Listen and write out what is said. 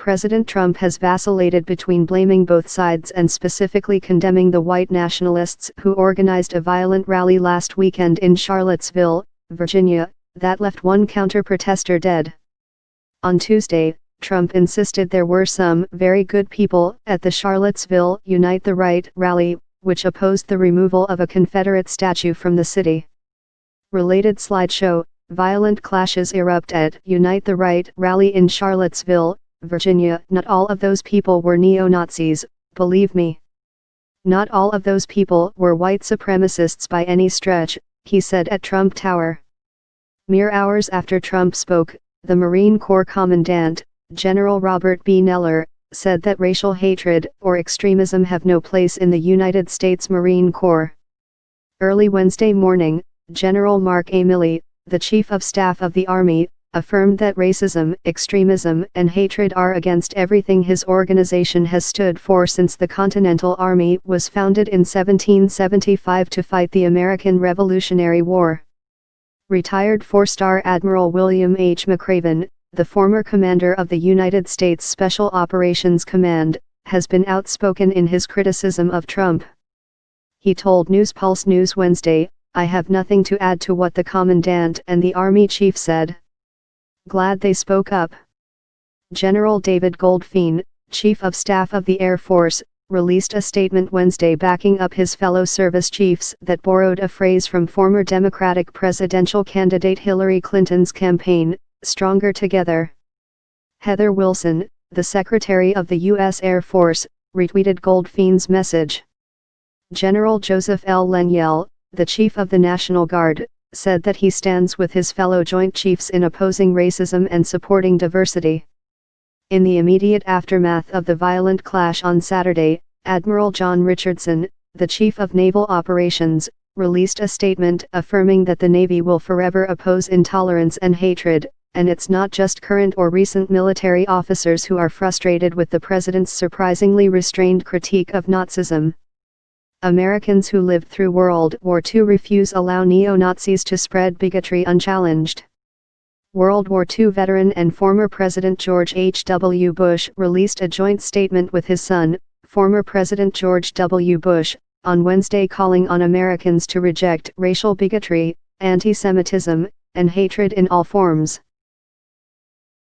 President Trump has vacillated between blaming both sides and specifically condemning the white nationalists who organized a violent rally last weekend in Charlottesville, Virginia, that left one counterprotester dead. On Tuesday, Trump insisted there were some very good people at the Charlottesville Unite the Right rally, which opposed the removal of a Confederate statue from the city. Related slideshow: violent clashes erupt at Unite the Right rally in Charlottesville, Virginia. Not all of those people were neo-Nazis, believe me. Not all of those people were white supremacists by any stretch, he said at Trump Tower. Mere hours after Trump spoke, the Marine Corps Commandant, General Robert B. Neller, said that racial hatred or extremism have no place in the United States Marine Corps. Early Wednesday morning, General Mark A. Milley, the Chief of Staff of the Army, affirmed that racism, extremism, and hatred are against everything his organization has stood for since the Continental Army was founded in 1775 to fight the American Revolutionary War. Retired four-star Admiral William H. McRaven, the former commander of the United States Special Operations Command, has been outspoken in his criticism of Trump. He told NewsPulse News Wednesday, "I have nothing to add to what the commandant and the Army chief said. Glad they spoke up." General David Goldfein, Chief of Staff of the Air Force, released a statement Wednesday backing up his fellow service chiefs that borrowed a phrase from former Democratic presidential candidate Hillary Clinton's campaign, "Stronger Together." Heather Wilson, the Secretary of the U.S. Air Force, retweeted Goldfein's message. General Joseph L. Leniel, the Chief of the National Guard, said that he stands with his fellow Joint Chiefs in opposing racism and supporting diversity. In the immediate aftermath of the violent clash on Saturday, Admiral John Richardson, the Chief of Naval Operations, released a statement affirming that the Navy will forever oppose intolerance and hatred, and it's not just current or recent military officers who are frustrated with the president's surprisingly restrained critique of Nazism. Americans who lived through World War II refuse allow neo-Nazis to spread bigotry unchallenged. World War II veteran and former President George H.W. Bush released a joint statement with his son, former President George W. Bush, on Wednesday calling on Americans to reject racial bigotry, anti-Semitism, and hatred in all forms.